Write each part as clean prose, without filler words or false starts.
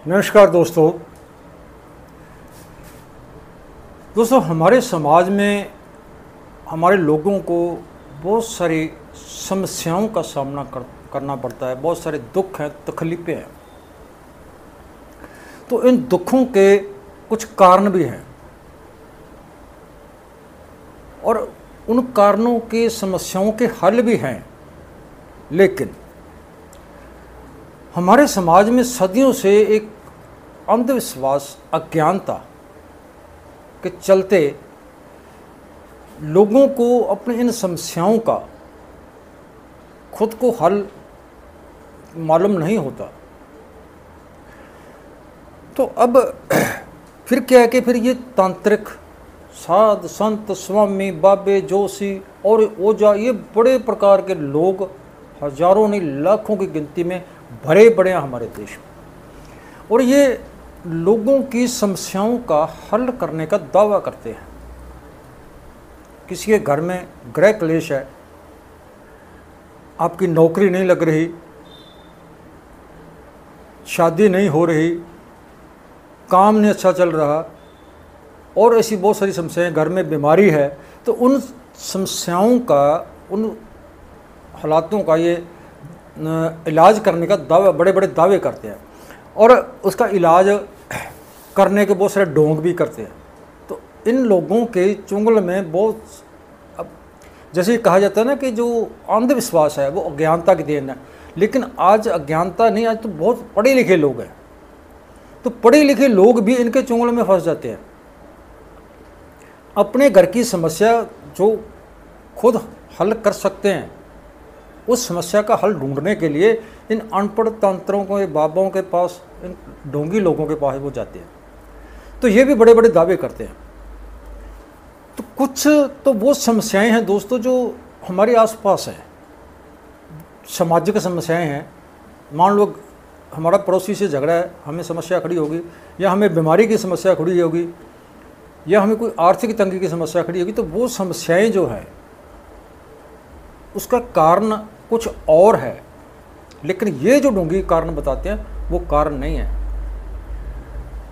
नमस्कार दोस्तों। हमारे समाज में हमारे लोगों को बहुत सारी समस्याओं का सामना करना पड़ता है। बहुत सारे दुख हैं, तकलीफ़ें हैं। तो इन दुखों के कुछ कारण भी हैं और उन कारणों के समस्याओं के हल भी हैं। लेकिन हमारे समाज में सदियों से एक अंधविश्वास, अज्ञानता के चलते लोगों को अपने इन समस्याओं का खुद को हल मालूम नहीं होता। तो अब फिर क्या है कि फिर ये तांत्रिक, साध, संत, स्वामी, बाबे, जोशी और ओझा, ये बड़े प्रकार के लोग हजारों नहीं लाखों की गिनती में भरे पड़े हैं हमारे देश में, और ये लोगों की समस्याओं का हल करने का दावा करते हैं। किसी के घर में गृह क्लेश है, आपकी नौकरी नहीं लग रही, शादी नहीं हो रही, काम नहीं अच्छा चल रहा और ऐसी बहुत सारी समस्याएं, घर में बीमारी है, तो उन समस्याओं का, उन हालातों का ये इलाज करने का दावा, बड़े बड़े दावे करते हैं और उसका इलाज करने के बहुत सारे ढोंग भी करते हैं। तो इन लोगों के चुंगल में बहुत, अब जैसे कहा जाता है ना कि जो अंधविश्वास है वो अज्ञानता की देन है, लेकिन आज अज्ञानता नहीं, आज तो बहुत पढ़े लिखे लोग हैं। तो पढ़े लिखे लोग भी इनके चुंगल में फंस जाते हैं। अपने घर की समस्या जो खुद हल कर सकते हैं, उस समस्या का हल ढूंढने के लिए इन अनपढ़ तंत्रों के, बाबाओं के पास, इन ढोंगी लोगों के पास वो जाते हैं। तो ये भी बड़े बड़े दावे करते हैं। तो कुछ तो वो समस्याएं हैं दोस्तों जो हमारे आसपास हैं, सामाजिक समस्याएं हैं। मान लो हमारा पड़ोसी से झगड़ा है, हमें समस्या खड़ी होगी, या हमें बीमारी की समस्या खड़ी होगी, या हमें कोई आर्थिक तंगी की समस्या खड़ी होगी। तो वो समस्याएं जो है उसका कारण कुछ और है, लेकिन ये जो ढोंगी कारण बताते हैं वो कारण नहीं है।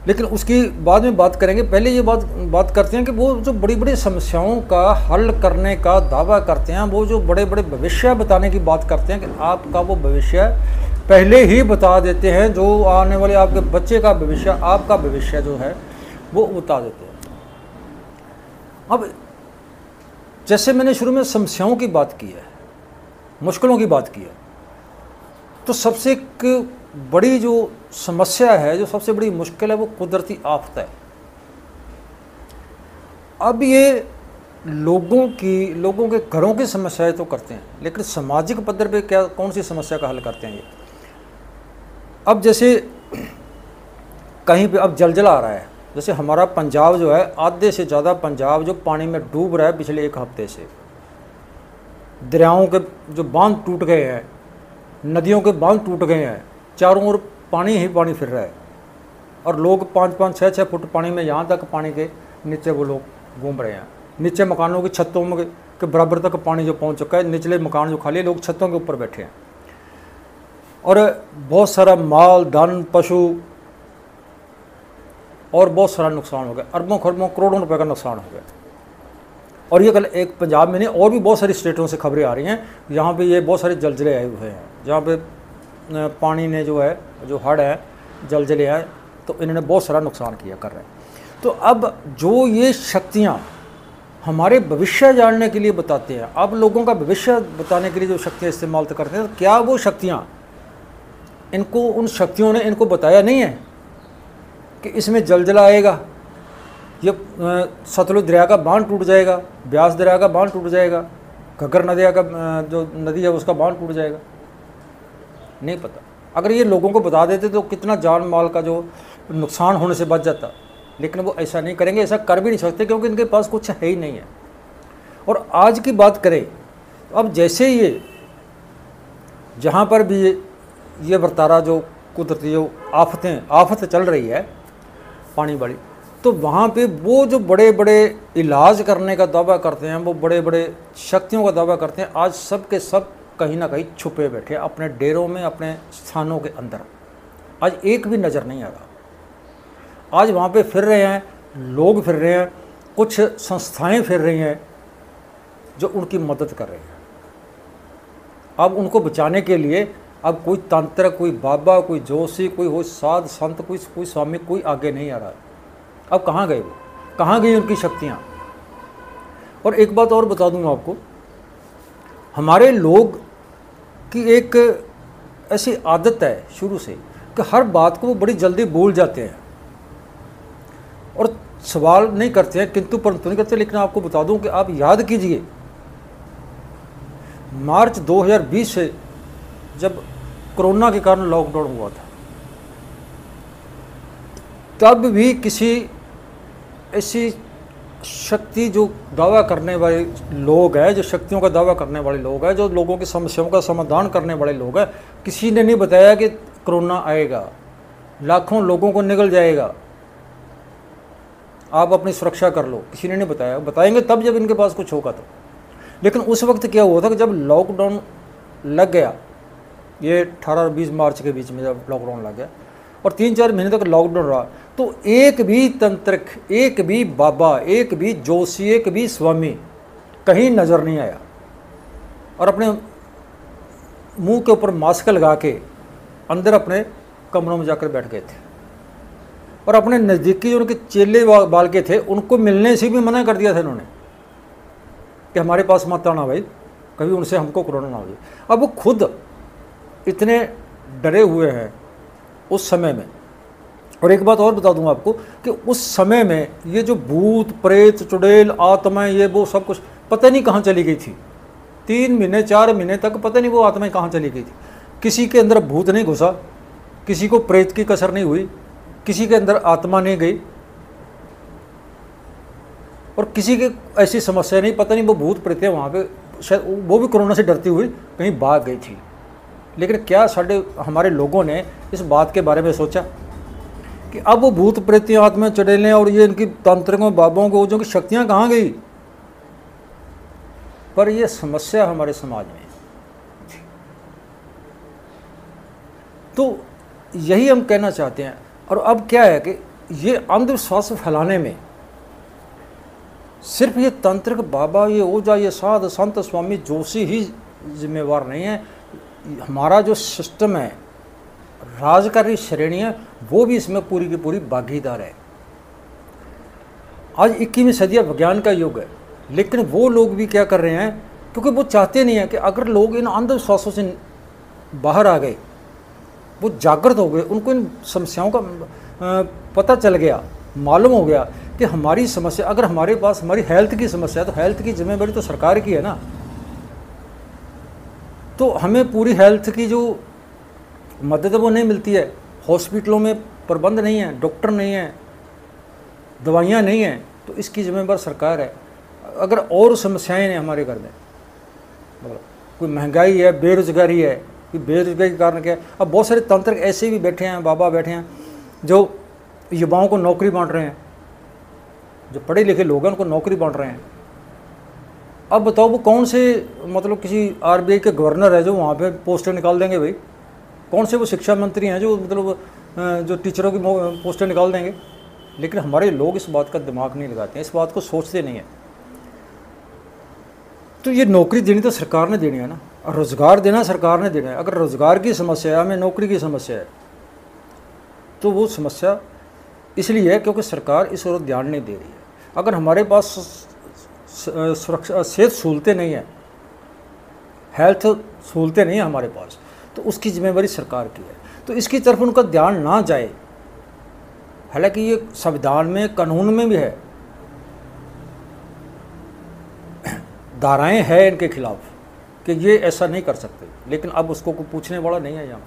लेकिन उसकी बाद में बात करेंगे। पहले ये बात करते हैं कि वो जो बड़ी बड़ी समस्याओं का हल करने का दावा करते हैं, वो जो बड़े बड़े भविष्य बताने की बात करते हैं कि आपका वो भविष्य पहले ही बता देते हैं, जो आने वाले आपके बच्चे का भविष्य, आपका भविष्य जो है वो बता देते हैं। अब जैसे मैंने शुरू में समस्याओं की बात की है, मुश्किलों की बात की है, तो सबसे एक बड़ी जो समस्या है, जो सबसे बड़ी मुश्किल है, वो कुदरती आफत है। अब ये लोगों के घरों की समस्याएं तो करते हैं, लेकिन सामाजिक पद्धर पे क्या, कौन सी समस्या का हल करते हैं ये। अब जैसे कहीं पे अब जलजला आ रहा है, जैसे हमारा पंजाब जो है, आधे से ज़्यादा पंजाब जो पानी में डूब रहा है पिछले एक हफ्ते से। दरियाओं के जो बांध टूट गए हैं, नदियों के बांध टूट गए हैं, चारों ओर पानी ही पानी फिर रहा है, और लोग 5-5, 6-6 फुट पानी में, यहाँ तक पानी के नीचे वो लोग घूम रहे हैं। नीचे मकानों की छतों में के बराबर तक पानी जो पहुँच चुका है, निचले मकान जो खाली, लोग छतों के ऊपर बैठे हैं, और बहुत सारा माल, धन, पशु और बहुत सारा नुकसान हो गया। अरबों खरबों करोड़ों रुपए का नुकसान हो गया। और ये कल एक पंजाब में नहीं, और भी बहुत सारी स्टेटों से खबरें आ रही हैं जहाँ पे ये बहुत सारे जलजले आए हुए हैं, जहाँ पे पानी ने जो है, जो हड़ है, जलजले हैं, तो इन्होंने बहुत सारा नुकसान किया, कर रहे हैं। तो अब जो ये शक्तियाँ हमारे भविष्य जानने के लिए बताते हैं, अब लोगों का भविष्य बताने के लिए जो शक्तियाँ इस्तेमाल करते हैं, तो क्या वो शक्तियाँ, इनको, उन शक्तियों ने इनको बताया नहीं है कि इसमें जलजला आएगा, ये सतलुज दरिया का बांध टूट जाएगा, ब्यास दरिया का बांध टूट जाएगा, घग्गर नदिया का जो नदी है उसका बांध टूट जाएगा? नहीं पता। अगर ये लोगों को बता देते तो कितना जान माल का जो नुकसान होने से बच जाता, लेकिन वो ऐसा नहीं करेंगे, ऐसा कर भी नहीं सकते, क्योंकि इनके पास कुछ है ही नहीं है। और आज की बात करें तो अब जैसे ये जहाँ पर भी ये वर्तारा, जो कुदरती जो आफत चल रही है पानी वाली, तो वहाँ पे वो जो बड़े बड़े इलाज करने का दावा करते हैं, वो बड़े बड़े शक्तियों का दावा करते हैं, आज सब के सब कहीं ना कहीं छुपे बैठे अपने डेरों में, अपने स्थानों के अंदर। आज एक भी नज़र नहीं आ रहा। आज वहाँ पे फिर रहे हैं, लोग फिर रहे हैं, कुछ संस्थाएं फिर रही हैं जो उनकी मदद कर रही हैं। अब उनको बचाने के लिए अब कोई तांत्रिक, कोई बाबा, कोई जोशी, कोई हो साध संत, कोई स्वामी, कोई आगे नहीं आ रहा है। अब कहाँ गए वो, कहाँ गई उनकी शक्तियाँ? और एक बात और बता दूँ आपको, हमारे लोग की एक ऐसी आदत है शुरू से कि हर बात को वो बड़ी जल्दी भूल जाते हैं और सवाल नहीं करते हैं, किंतु परंतु नहीं करते। लेकिन आपको बता दूं कि आप याद कीजिए, मार्च 2020 से जब कोरोना के कारण लॉकडाउन हुआ था, तब भी किसी ऐसी शक्ति जो दावा करने वाले लोग हैं, जो शक्तियों का दावा करने वाले लोग हैं, जो लोगों की समस्याओं का समाधान करने वाले लोग हैं, किसी ने नहीं बताया कि कोरोना आएगा, लाखों लोगों को निगल जाएगा, आप अपनी सुरक्षा कर लो। किसी ने नहीं बताया। बताएंगे तब जब इनके पास कुछ होगा तो। लेकिन उस वक्त क्या हुआ था कि जब लॉकडाउन लग गया, ये 18 और 20 मार्च के बीच में जब लॉकडाउन लग गया और 3-4 महीने तक लॉकडाउन रहा, तो एक भी तंत्रिक, एक भी बाबा, एक भी जोशी, एक भी स्वामी कहीं नज़र नहीं आया और अपने मुंह के ऊपर मास्क लगा के अंदर अपने कमरों में जाकर बैठ गए थे और अपने नज़दीकी जो उनके चेले बाल के थे उनको मिलने से भी मना कर दिया था इन्होंने कि हमारे पास मत आना भाई, कभी उनसे हमको कोरोना ना हो जाए। अब वो खुद इतने डरे हुए हैं उस समय में। और एक बात और बता दूं आपको कि उस समय में ये जो भूत प्रेत चुड़ैल आत्माएं, ये वो सब कुछ पता नहीं कहाँ चली गई थी। 3 महीने 4 महीने तक पता नहीं वो आत्माएं कहाँ चली गई थी। किसी के अंदर भूत नहीं घुसा, किसी को प्रेत की कसर नहीं हुई, किसी के अंदर आत्मा नहीं गई और किसी की ऐसी समस्या नहीं, पता नहीं वो भूत प्रेत है वहाँ पे, शायद वो भी कोरोना से डरती हुई कहीं भाग गई थी। लेकिन क्या हमारे लोगों ने इस बात के बारे में सोचा कि अब वो भूत प्रेत आत्मा चुड़ैलें और ये इनकी तांत्रिकों बाबाओं को जो की शक्तियाँ कहाँ गई? पर ये समस्या हमारे समाज में। तो यही हम कहना चाहते हैं। और अब क्या है कि ये अंधविश्वास फैलाने में सिर्फ ये तांत्रिक बाबा, ये ओझा, ये साध संत स्वामी जोशी ही जिम्मेवार नहीं है। हमारा जो सिस्टम है, राजकारी श्रेणी है, वो भी इसमें पूरी की पूरी भागीदार है। आज 21वीं सदी विज्ञान का युग है, लेकिन वो लोग भी क्या कर रहे हैं, क्योंकि वो चाहते नहीं है कि अगर लोग इन अंधविश्वासों से बाहर आ गए, वो जागृत हो गए, उनको इन समस्याओं का पता चल गया, मालूम हो गया कि हमारी समस्या, अगर हमारे पास हमारी हेल्थ की समस्या है तो हेल्थ की जिम्मेदारी तो सरकार की है ना। तो हमें पूरी हेल्थ की जो मदद है वो नहीं मिलती है, हॉस्पिटलों में प्रबंध नहीं है, डॉक्टर नहीं है, दवाइयाँ नहीं हैं, तो इसकी जिम्मेदार सरकार है। अगर और समस्याएं हैं हमारे घर में, मतलब कोई महंगाई है, बेरोजगारी है, कि बेरोजगारी के कारण क्या है, अब बहुत सारे तंत्र ऐसे भी बैठे हैं, बाबा बैठे हैं जो युवाओं को नौकरी बांट रहे हैं, जो पढ़े लिखे लोग हैं उनको नौकरी बांट रहे हैं। अब बताओ वो कौन से, मतलब किसी आरबीआई के गवर्नर है जो वहाँ पे पोस्टर निकाल देंगे भाई? कौन से वो शिक्षा मंत्री हैं जो मतलब जो टीचरों की पोस्टर निकाल देंगे? लेकिन हमारे लोग इस बात का दिमाग नहीं लगाते हैं, इस बात को सोचते नहीं हैं। तो ये नौकरी देनी तो सरकार ने देनी है ना, और रोज़गार देना सरकार ने देना है। अगर रोज़गार की समस्या है, हमें नौकरी की समस्या है, तो वो समस्या इसलिए है क्योंकि सरकार इस ओर ध्यान नहीं दे रही है। अगर हमारे पास सुरक्षा, सेहत सहूलतें नहीं है, हेल्थ सहूलतें नहीं है हमारे पास, तो उसकी जिम्मेदारी सरकार की है। तो इसकी तरफ उनका ध्यान ना जाए, हालांकि ये संविधान में, कानून में भी है, धाराएं हैं इनके खिलाफ कि ये ऐसा नहीं कर सकते, लेकिन अब उसको कोई पूछने वाला नहीं है यहाँ।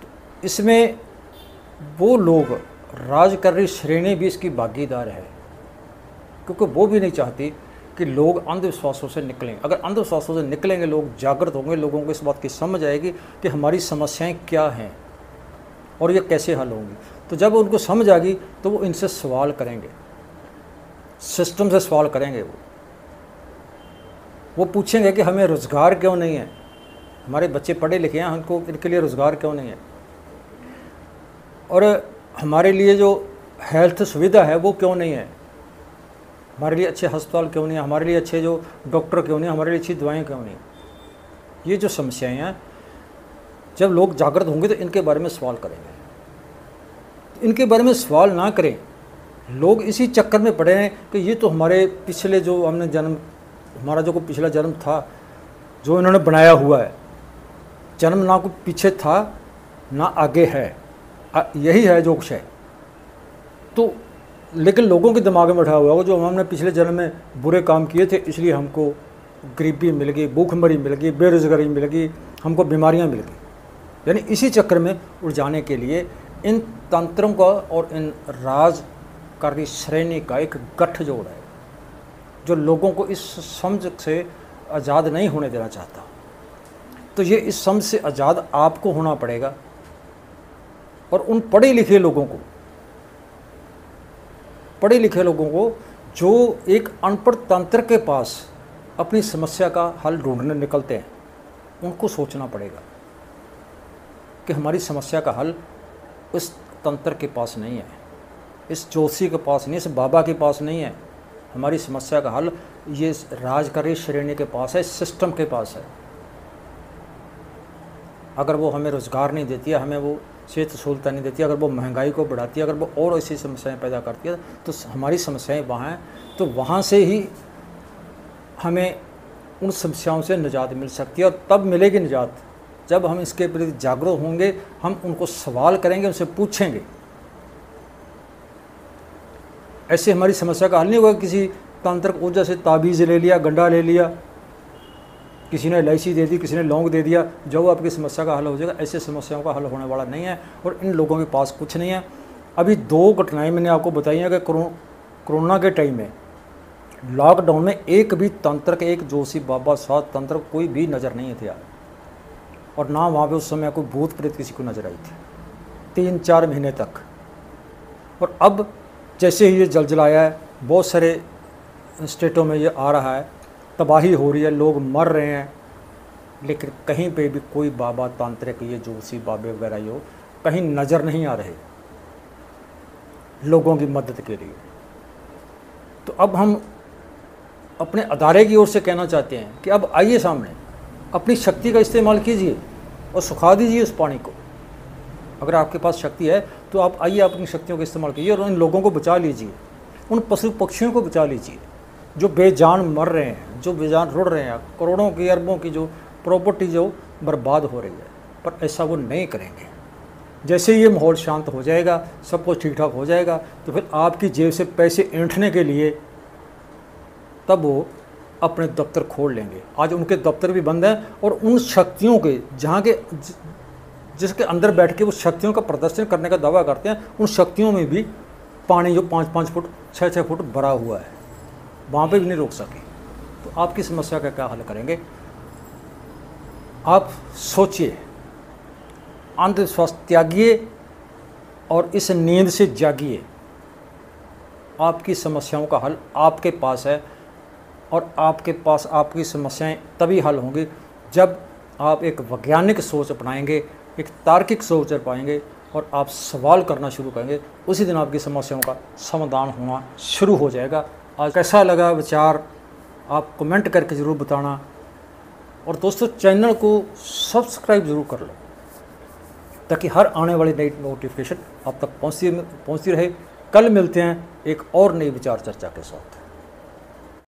तो इसमें वो लोग, राजकारी श्रेणी भी इसकी भागीदार है, क्योंकि वो भी नहीं चाहती कि लोग अंधविश्वासों से निकलें। अगर अंधविश्वासों से निकलेंगे, लोग जागृत होंगे, लोगों को इस बात की समझ आएगी कि हमारी समस्याएं क्या हैं और ये कैसे हल होंगी। तो जब उनको समझ आ गई तो वो इनसे सवाल करेंगे, सिस्टम से सवाल करेंगे। वो पूछेंगे कि हमें रोज़गार क्यों नहीं है, हमारे बच्चे पढ़े लिखे हैं, हमको इनके लिए रोज़गार क्यों नहीं है, और हमारे लिए जो हेल्थ सुविधा है वो क्यों नहीं है, हमारे लिए अच्छे अस्पताल क्यों नहीं है, हमारे लिए अच्छे जो डॉक्टर क्यों नहीं, हमारे लिए अच्छी दवाएं क्यों नहीं। ये जो समस्याएं हैं, जब लोग जागृत होंगे तो इनके बारे में सवाल करेंगे। इनके बारे में सवाल ना करें, लोग इसी चक्कर में पड़े हैं कि ये तो हमारे पिछले जो हमने जन्म, हमारा जो कोई पिछला जन्म था जो इन्होंने बनाया हुआ है, जन्म ना कोई पीछे था ना आगे है, यही है जो कुछ है। तो लेकिन लोगों के दिमाग में बैठा हुआ है जो हमने पिछले जन्म में बुरे काम किए थे इसलिए हमको गरीबी मिल गई, भूखमरी मिल गई, बेरोजगारी मिल गई, हमको बीमारियां मिल गई। यानी इसी चक्कर में उड़ जाने के लिए इन तंत्रों का और इन राजकारी श्रेणी का एक गठजोड़ है जो लोगों को इस समझ से आज़ाद नहीं होने देना चाहता। तो ये इस समझ से आज़ाद आपको होना पड़ेगा और उन पढ़े लिखे लोगों को जो एक अनपढ़ तंत्र के पास अपनी समस्या का हल ढूंढने निकलते हैं, उनको सोचना पड़ेगा कि हमारी समस्या का हल उस तंत्र के पास नहीं है, इस जोशी के पास नहीं, इस बाबा के पास नहीं है। हमारी समस्या का हल ये राजकारी श्रेणी के पास है, सिस्टम के पास है। अगर वो हमें रोज़गार नहीं देती है, हमें वो सेहत सहूलतें नहीं देती, अगर वो महंगाई को बढ़ाती है, अगर वो और ऐसी समस्याएं पैदा करती है, तो हमारी समस्याएं वहाँ हैं। तो वहाँ से ही हमें उन समस्याओं से निजात मिल सकती है। और तब मिलेगी निजात जब हम इसके प्रति जागरूक होंगे, हम उनको सवाल करेंगे, उनसे पूछेंगे। ऐसे हमारी समस्या का हल नहीं होगा किसी तांत्रिक ऊर्जा से ताबीज़ ले लिया, गंडा ले लिया, किसी ने इलायची दे दी, किसी ने लौंग दे दिया, जो आपकी समस्या का हल हो जाएगा। ऐसे समस्याओं का हल होने वाला नहीं है और इन लोगों के पास कुछ नहीं है। अभी 2 घटनाएं मैंने आपको बताई हैं कि कोरोना के टाइम में लॉकडाउन में एक भी तंत्र के, एक जोशी बाबा साहब तंत्र कोई भी नज़र नहीं थे और ना वहाँ पे उस समय कोई भूत प्रेत किसी को नज़र आई थी 3-4 महीने तक। और अब जैसे ही ये जलजलाया है, बहुत सारे स्टेटों में ये आ रहा है, तबाही हो रही है, लोग मर रहे हैं, लेकिन कहीं पे भी कोई बाबा तांत्रिक ये जोशी बाबे वगैरह ये कहीं नज़र नहीं आ रहे लोगों की मदद के लिए। तो अब हम अपने अदारे की ओर से कहना चाहते हैं कि अब आइए सामने, अपनी शक्ति का इस्तेमाल कीजिए और सुखा दीजिए उस पानी को। अगर आपके पास शक्ति है तो आप आइए अपनी शक्तियों का इस्तेमाल कीजिए और इन लोगों को बचा लीजिए, उन पशु पक्षियों को बचा लीजिए जो बेजान मर रहे हैं, जो बेजान रुड़ रहे हैं, करोड़ों की अरबों की जो प्रॉपर्टी जो बर्बाद हो रही है। पर ऐसा वो नहीं करेंगे। जैसे ये माहौल शांत हो जाएगा, सब कुछ ठीक ठाक हो जाएगा, तो फिर आपकी जेब से पैसे ऐंठने के लिए तब वो अपने दफ्तर खोल लेंगे। आज उनके दफ्तर भी बंद हैं और उन शक्तियों के जहाँ के जिसके अंदर बैठ के वो शक्तियों का प्रदर्शन करने का दावा करते हैं, उन शक्तियों में भी पानी जो 5-5 फुट 6-6 फुट भरा हुआ है, वहाँ पे भी नहीं रोक सके। तो आपकी समस्या का क्या हल करेंगे? आप सोचिए, अंधविश्वास त्यागिए और इस नींद से जागिए। आपकी समस्याओं का हल आपके पास है और आपके पास आपकी समस्याएं तभी हल होंगी जब आप एक वैज्ञानिक सोच अपनाएंगे, एक तार्किक सोच पाएंगे और आप सवाल करना शुरू करेंगे। उसी दिन आपकी समस्याओं का समाधान होना शुरू हो जाएगा। आज कैसा लगा विचार आप कमेंट करके ज़रूर बताना और दोस्तों चैनल को सब्सक्राइब ज़रूर कर लो ताकि हर आने वाली नई नोटिफिकेशन आप तक पहुंचती रहे। कल मिलते हैं एक और नई विचार चर्चा के साथ।